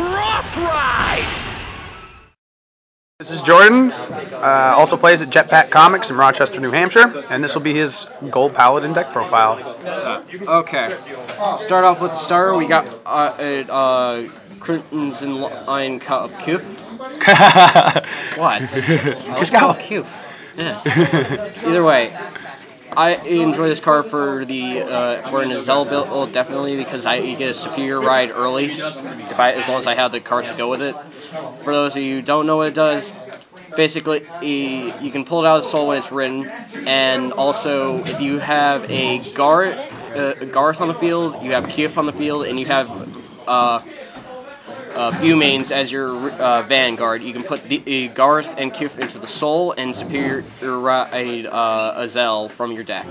Cross Ride! This is Jordan, also plays at Jetpack Comics in Rochester, New Hampshire, and this will be his Gold Paladin deck profile. Okay, start off with the starter. We got Crimson Lion Cup Kuf. What? Just go Kuf. Yeah. Either way, I enjoy this card for the for an Azelle build definitely because you get a superior ride early as long as I have the cards to go with it. For those of you who don't know what it does, basically you can pull it out of the soul when it's written, and also if you have a Garth on the field, you have Kuf on the field, and you have Bumains as your vanguard, you can put the Garth and Kuf into the soul and superior ride Azelle from your deck.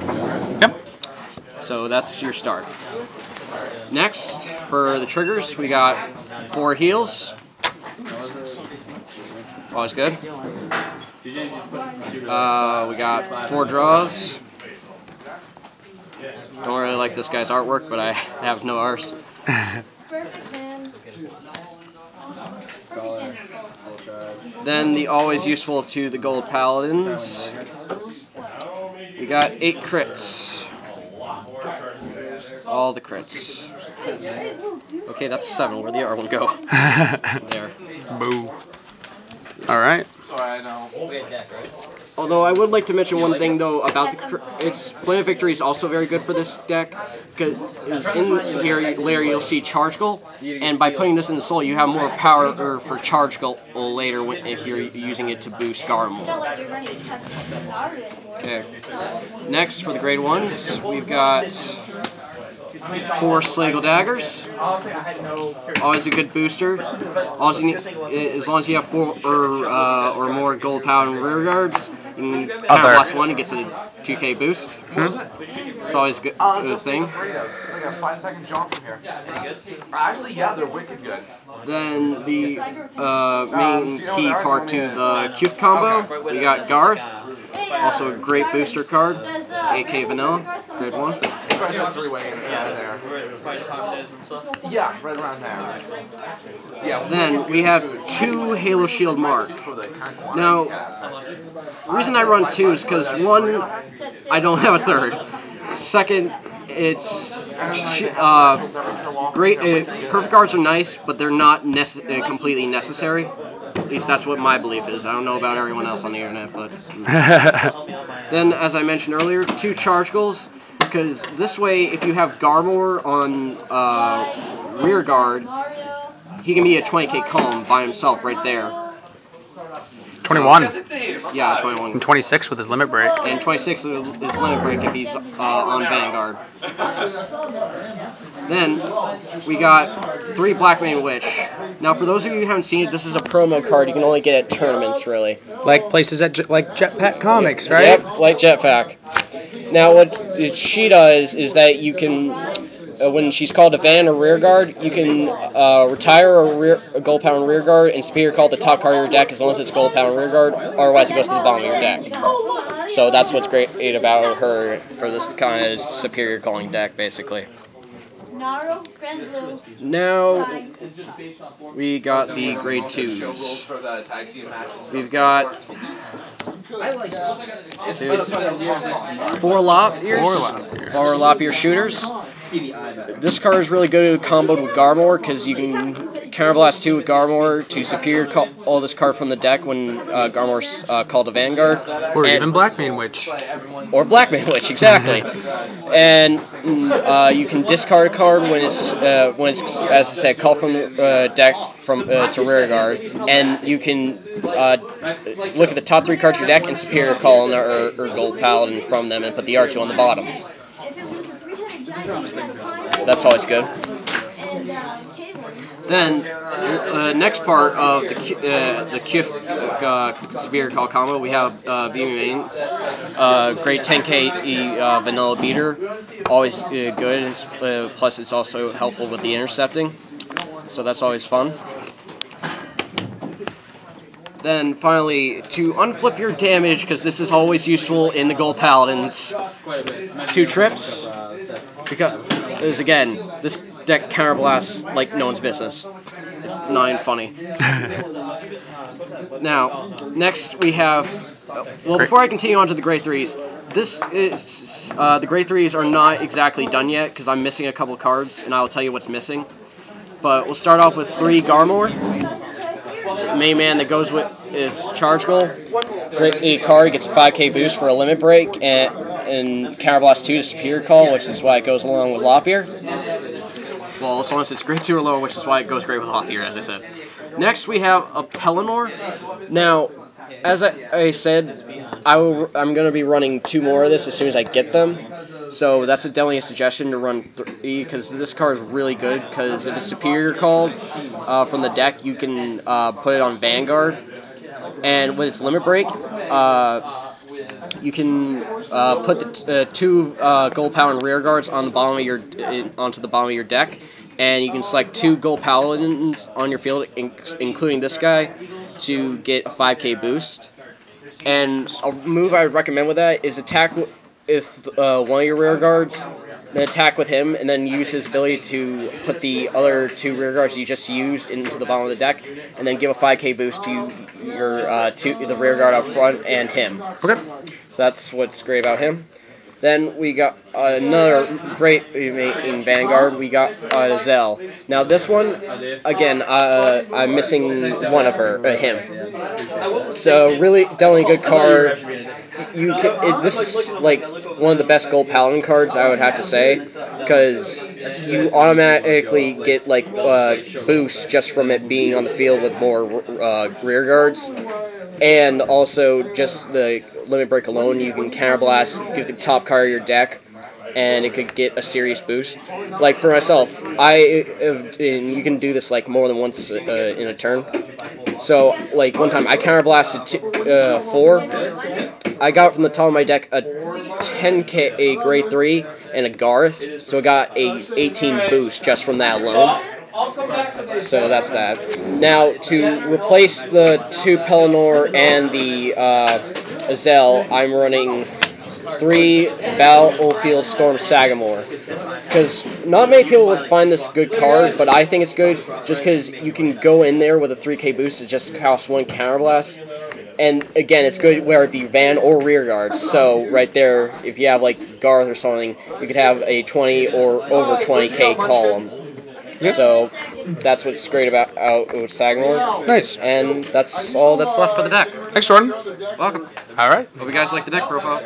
Yep. So that's your start. Next, for the triggers, we got 4 heals. Always good. We got 4 draws. Don't really like this guy's artwork, but I have no arse. Then the always useful to the Gold Paladins. We got 8 crits. All the crits. Okay, that's 7. Where'd the other one go? There. Boo. Alright. Although I would like to mention one thing though about Flame of Victory is also very good for this deck, because in here later you'll see Charge Goal, and by putting this in the soul you have more power for Charge Goal later if you're using it to boost Garmor. Okay. Next for the grade 1s, we've got 4 Slagle Daggers. Always a good booster. As long as you have 4 or more Gold Paladin rear guards, you can counterblast 1 and get to the 2k boost. It's always a good thing. Like a 5-second jump from here. Actually, yeah, they're wicked good. Then the main key part to the Kuf combo, we got Garth. Also a great booster card, AK Vanilla, grade 1. Yeah, right around there. Yeah. Then we have 2 Halo Shield Mark. Now, the reason I run 2 is because 1, I don't have a 3rd. Second, it's great. Perfect cards are nice, but they're not completely necessary. At least that's what my belief is. I don't know about everyone else on the internet, but... Then, as I mentioned earlier, 2 Charge Goals, because this way, if you have Garmor on rear guard, he can be a 20k calm by himself right there. 21. Yeah, 21. And 26 with his limit break. And 26 with his limit break if he's on Vanguard. Then, we got 3 Blackmane Witch. Now, for those of you who haven't seen it, this is a promo card you can only get at tournaments, really. Like places at like Jetpack Comics, right? Yep, like Jetpack. Now, what she does is that you can, when she's called a van or rear guard, you can retire a Gold Paladin rear guard and superior call the top card of your deck as long as it's Gold Paladin rear guard, otherwise it goes to the bottom of your deck. So that's what's great about her for this kind of superior calling deck, basically. Now, we got the grade 2s. We've got 4 Lop-Ear shooters. This card is really good comboed with Garmor because you can counterblast 2 with Garmor to superior call all this card from the deck when Garmor's called a Vanguard. Or even Blackmane Witch. Or Blackmane Witch, exactly. And you can discard a card when it's as I said, called from the deck to rear guard, and you can look at the top 3 cards of your deck and superior call on or Gold Paladin from them and put the R2 on the bottom. So that's always good. Then, next part of the Kuf Superior Call combo, we have Bumains. Great 10k vanilla beater. Always good, plus it's also helpful with the intercepting. So that's always fun. Then finally, to unflip your damage, because this is always useful in the Gold Paladins, 2 trips. Because again, this deck counterblasts like no one's business. It's not even funny. Now, next we have. Well, before I continue on to the Grade 3s, this is the Grade 3s are not exactly done yet because I'm missing a couple cards, and I'll tell you what's missing. But we'll start off with 3 Garmor. The main man that goes with is Charge Goal. A card gets a 5k boost for a limit break, and Counterblast 2 to Superior Call, which is why it goes along with Loppier. Well, as long as it's Grade 2 or lower, which is why it goes great with Loppier, as I said. Next, we have a Pelennor. Now, as I said, I'm going to be running 2 more of this as soon as I get them. So that's definitely a suggestion to run 3, because this card is really good, because if it's Superior Called from the deck, you can put it on Vanguard. And with its limit break, you can put the 2 Gold Paladin rear guards on the bottom of onto the bottom of your deck, and you can select 2 Gold Paladins on your field, including this guy, to get a 5k boost. And a move I would recommend with that is attack with one of your rear guards, then attack with him, and then use his ability to put the other 2 rear guards you just used into the bottom of the deck, and then give a 5k boost to your the rear guard up front and him. Okay. So that's what's great about him. Then we got another great in Vanguard. We got Zell. Now this one, again, I'm missing one of him. So really, definitely a good card. This is like one of the best Gold Paladin cards, I would have to say, because you automatically get like boosts just from it being on the field with more rear guards. And also, just the limit break alone, you can counterblast, get the top card of your deck, and it could get a serious boost. Like for myself, and you can do this like more than once in a turn. So, like one time, I counterblasted 4. I got from the top of my deck a 10k Grade 3 and a Garth, so I got a 18 boost just from that alone. So that's that. Now, to replace the 2 Pelennor and the Azel, I'm running 3 Battlefield Storm Sagamore. Because not many people would find this a good card, but I think it's good just because you can go in there with a 3k boost. It just costs 1 counterblast. And again, it's good whether it be van or rear guards. So right there, if you have like Garth or something, you could have a 20 or over 20k column. Yep. So that's what's great about with Sagamore. Nice. And that's all that's left for the deck. Thanks, Jordan. Welcome. All right. Hope you guys like the deck profile.